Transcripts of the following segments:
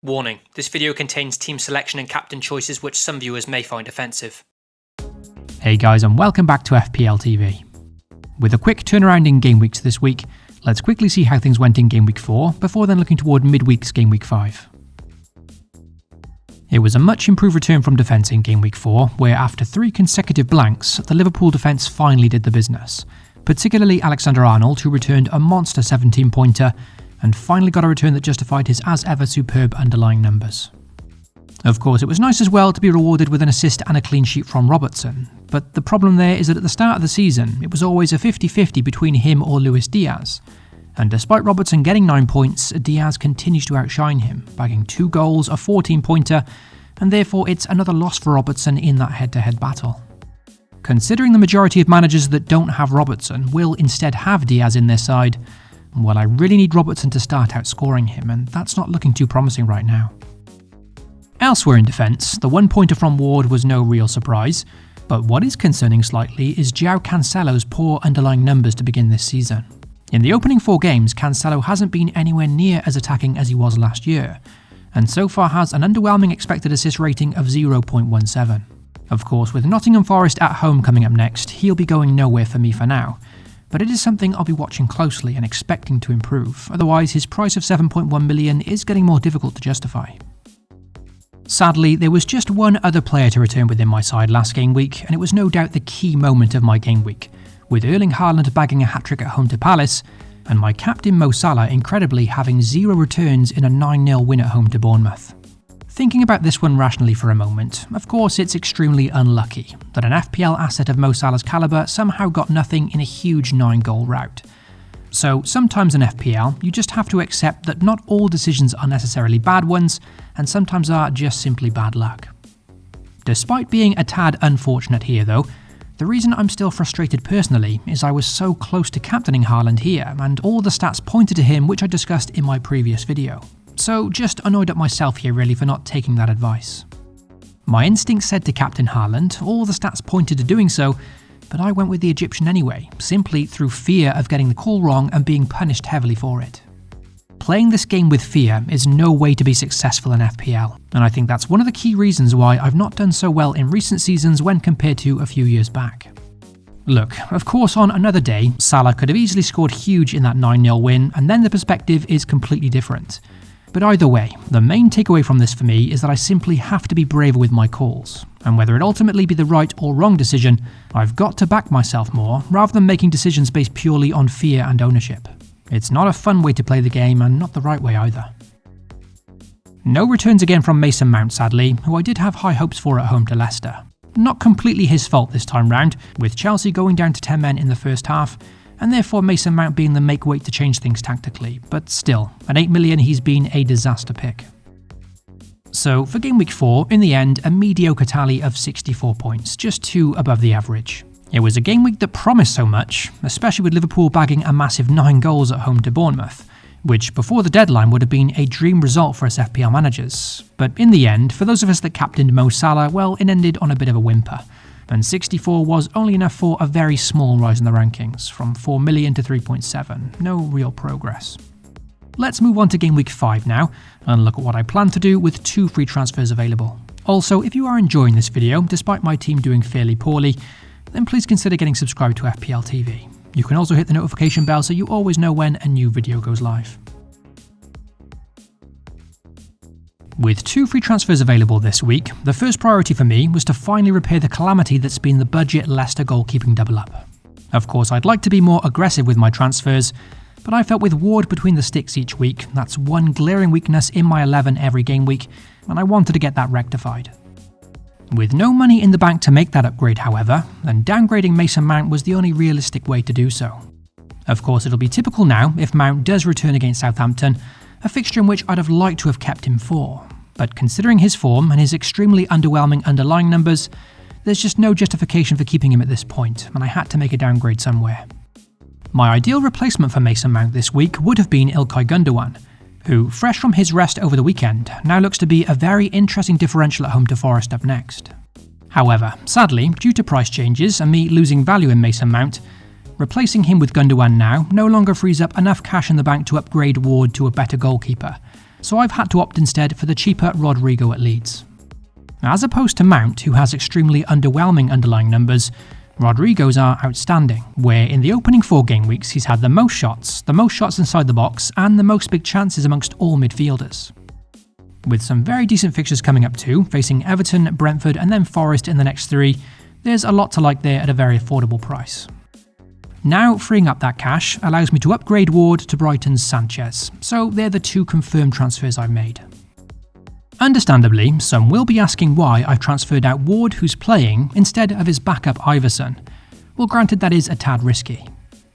Warning, this video contains team selection and captain choices which some viewers may find offensive. Hey guys, and welcome back to FPL TV. With a quick turnaround in game weeks this week, let's quickly see how things went in game week 4 before then looking toward midweek's game week 5. It was a much improved return from defence in game week 4, where after 3 consecutive blanks, the Liverpool defence finally did the business, particularly Alexander-Arnold, who returned a monster 17-pointer and finally got a return that justified his as-ever superb underlying numbers. Of course, it was nice as well to be rewarded with an assist and a clean sheet from Robertson, but the problem there is that at the start of the season, it was always a 50-50 between him or Luis Diaz. And despite Robertson getting 9 points, Diaz continues to outshine him, bagging 2 goals, a 14-pointer, and therefore it's another loss for Robertson in that head-to-head battle. Considering the majority of managers that don't have Robertson will instead have Diaz in their side, well, I really need Robertson to start outscoring him, and that's not looking too promising right now. Elsewhere in defence, the 1-pointer from Ward was no real surprise, but what is concerning slightly is João Cancelo's poor underlying numbers to begin this season. In the opening 4 games, Cancelo hasn't been anywhere near as attacking as he was last year, and so far has an underwhelming expected assist rating of 0.17. Of course, with Nottingham Forest at home coming up next, he'll be going nowhere for me for now, but it is something I'll be watching closely and expecting to improve, otherwise his price of 7.1 million is getting more difficult to justify. Sadly, there was just one other player to return within my side last game week, and it was no doubt the key moment of my game week, with Erling Haaland bagging a hat-trick at home to Palace, and my captain Mo Salah incredibly having 0 returns in a 9-0 win at home to Bournemouth. Thinking about this one rationally for a moment, of course it's extremely unlucky that an FPL asset of Mo Salah's calibre somehow got nothing in a huge 9-goal rout. So sometimes in FPL, you just have to accept that not all decisions are necessarily bad ones, and sometimes are just simply bad luck. Despite being a tad unfortunate here though, the reason I'm still frustrated personally is I was so close to captaining Haaland here, and all the stats pointed to him, which I discussed in my previous video. So just annoyed at myself here really for not taking that advice. My instinct said to captain Haaland, all the stats pointed to doing so, but I went with the Egyptian anyway, simply through fear of getting the call wrong and being punished heavily for it. Playing this game with fear is no way to be successful in FPL, and I think that's one of the key reasons why I've not done so well in recent seasons when compared to a few years back. Look, of course on another day, Salah could have easily scored huge in that 9-0 win, and then the perspective is completely different. But either way, the main takeaway from this for me is that I simply have to be braver with my calls, and whether it ultimately be the right or wrong decision, I've got to back myself more rather than making decisions based purely on fear and ownership. It's not a fun way to play the game and not the right way either. No returns again from Mason Mount sadly, who I did have high hopes for at home to Leicester. Not completely his fault this time round, with Chelsea going down to 10 men in the first half, and therefore Mason Mount being the make-weight to change things tactically, but still, at 8 million he's been a disaster pick. So for game week 4, in the end, a mediocre tally of 64 points, just 2 above the average. It was a game week that promised so much, especially with Liverpool bagging a massive 9 goals at home to Bournemouth, which before the deadline would have been a dream result for us FPL managers. But in the end, for those of us that captained Mo Salah, well, it ended on a bit of a whimper. And 64 was only enough for a very small rise in the rankings, from 4 million to 3.7, no real progress. Let's move on to game week 5 now, and look at what I plan to do with 2 free transfers available. Also, if you are enjoying this video, despite my team doing fairly poorly, then please consider getting subscribed to FPL TV. You can also hit the notification bell so you always know when a new video goes live. With 2 free transfers available this week, the first priority for me was to finally repair the calamity that's been the budget Leicester goalkeeping double-up. Of course, I'd like to be more aggressive with my transfers, but I felt with Ward between the sticks each week, that's one glaring weakness in my 11 every game week, and I wanted to get that rectified. With no money in the bank to make that upgrade, however, then downgrading Mason Mount was the only realistic way to do so. Of course, it'll be typical now if Mount does return against Southampton, a fixture in which I'd have liked to have kept him for. But considering his form and his extremely underwhelming underlying numbers, there's just no justification for keeping him at this point, and I had to make a downgrade somewhere. My ideal replacement for Mason Mount this week would have been Ilkay Gundogan, who, fresh from his rest over the weekend, now looks to be a very interesting differential at home to Forest up next. However, sadly, due to price changes and me losing value in Mason Mount, replacing him with Gundogan now no longer frees up enough cash in the bank to upgrade Ward to a better goalkeeper, so I've had to opt instead for the cheaper Rodrigo at Leeds. As opposed to Mount, who has extremely underwhelming underlying numbers, Rodrigo's are outstanding, where in the opening 4 game weeks he's had the most shots inside the box, and the most big chances amongst all midfielders. With some very decent fixtures coming up too, facing Everton, Brentford and then Forest in the next 3, there's a lot to like there at a very affordable price. Now freeing up that cash allows me to upgrade Ward to Brighton's Sanchez, so they're the 2 confirmed transfers I've made. Understandably, some will be asking why I've transferred out Ward, who's playing, instead of his backup Iverson. Well, granted that is a tad risky.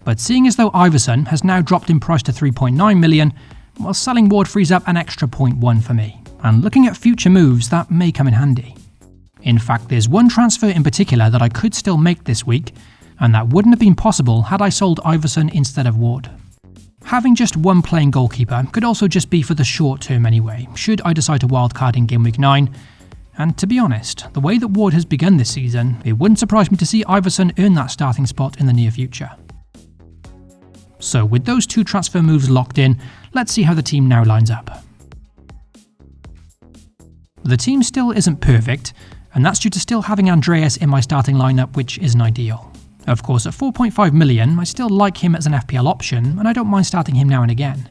But seeing as though Iverson has now dropped in price to 3.9 million, well, selling Ward frees up an extra 0.1 for me, and looking at future moves that may come in handy. In fact, there's one transfer in particular that I could still make this week, and that wouldn't have been possible had I sold Iverson instead of Ward. Having just one playing goalkeeper could also just be for the short term anyway, should I decide to wildcard in Game Week 9, and to be honest, the way that Ward has begun this season, it wouldn't surprise me to see Iverson earn that starting spot in the near future. So with those 2 transfer moves locked in, let's see how the team now lines up. The team still isn't perfect, and that's due to still having Andreas in my starting lineup, which isn't ideal. Of course, at 4.5 million, I still like him as an FPL option, and I don't mind starting him now and again.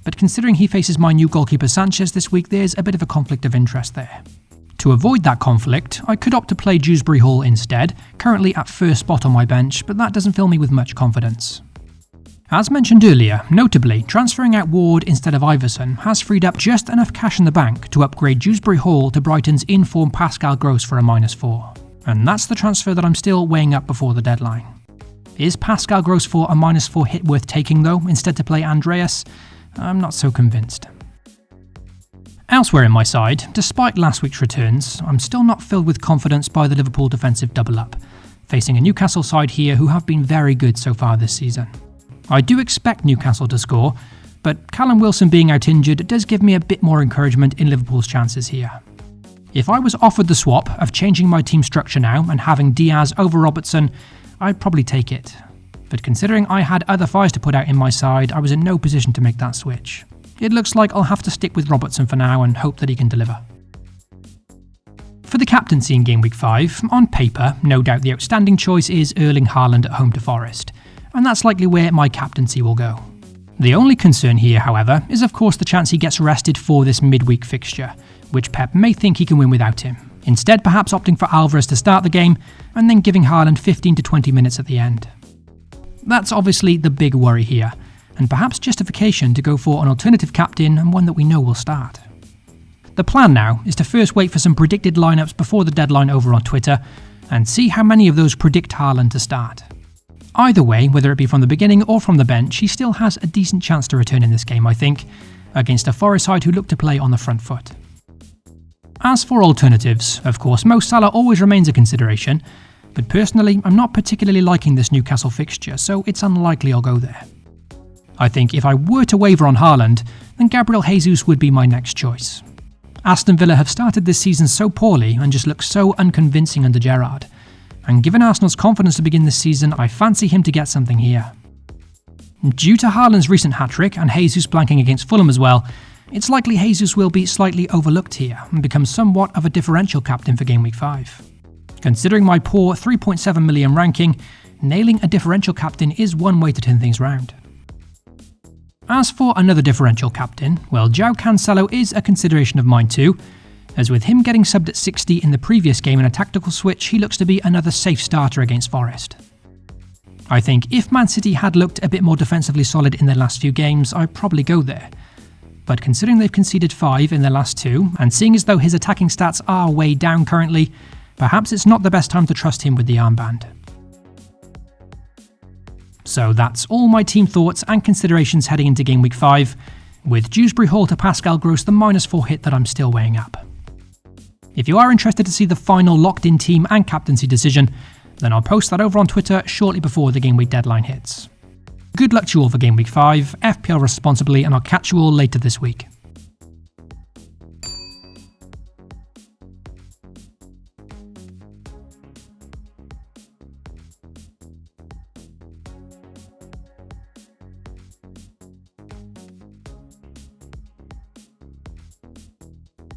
But considering he faces my new goalkeeper Sanchez this week, there's a bit of a conflict of interest there. To avoid that conflict, I could opt to play Dewsbury Hall instead, currently at first spot on my bench, but that doesn't fill me with much confidence. As mentioned earlier, notably, transferring out Ward instead of Iverson has freed up just enough cash in the bank to upgrade Dewsbury Hall to Brighton's in-form Pascal Gross for a -4. And that's the transfer that I'm still weighing up before the deadline. Is Pascal Gross for a -4 hit worth taking though, instead to play Andreas? I'm not so convinced. Elsewhere in my side, despite last week's returns, I'm still not filled with confidence by the Liverpool defensive double-up, facing a Newcastle side here who have been very good so far this season. I do expect Newcastle to score, but Callum Wilson being out injured does give me a bit more encouragement in Liverpool's chances here. If I was offered the swap of changing my team structure now and having Diaz over Robertson, I'd probably take it. But considering I had other fires to put out in my side, I was in no position to make that switch. It looks like I'll have to stick with Robertson for now and hope that he can deliver. For the captaincy in Game Week 5, on paper, no doubt the outstanding choice is Erling Haaland at home to Forest, and that's likely where my captaincy will go. The only concern here, however, is of course the chance he gets rested for this midweek fixture, which Pep may think he can win without him, instead perhaps opting for Alvarez to start the game and then giving Haaland 15 to 20 minutes at the end. That's obviously the big worry here, and perhaps justification to go for an alternative captain and one that we know will start. The plan now is to first wait for some predicted lineups before the deadline over on Twitter and see how many of those predict Haaland to start. Either way, whether it be from the beginning or from the bench, he still has a decent chance to return in this game, I think, against a Forest side who look to play on the front foot. As for alternatives, of course, Mo Salah always remains a consideration, but personally, I'm not particularly liking this Newcastle fixture, so it's unlikely I'll go there. I think if I were to waver on Haaland, then Gabriel Jesus would be my next choice. Aston Villa have started this season so poorly and just look so unconvincing under Gerrard, and given Arsenal's confidence to begin this season, I fancy him to get something here. Due to Haaland's recent hat-trick and Jesus blanking against Fulham as well, it's likely Jesus will be slightly overlooked here and become somewhat of a differential captain for Game Week 5. Considering my poor 3.7 million ranking, nailing a differential captain is one way to turn things round. As for another differential captain, well, João Cancelo is a consideration of mine too, as with him getting subbed at 60 in the previous game in a tactical switch, he looks to be another safe starter against Forest. I think if Man City had looked a bit more defensively solid in their last few games, I'd probably go there. But considering they've conceded 5 in their last 2, and seeing as though his attacking stats are way down currently, perhaps it's not the best time to trust him with the armband. So that's all my team thoughts and considerations heading into Game Week 5, with Dewsbury Hall to Pascal Gross the -4 hit that I'm still weighing up. If you are interested to see the final locked-in team and captaincy decision, then I'll post that over on Twitter shortly before the Game Week deadline hits. Good luck to you all for Game Week 5, FPL responsibly, and I'll catch you all later this week.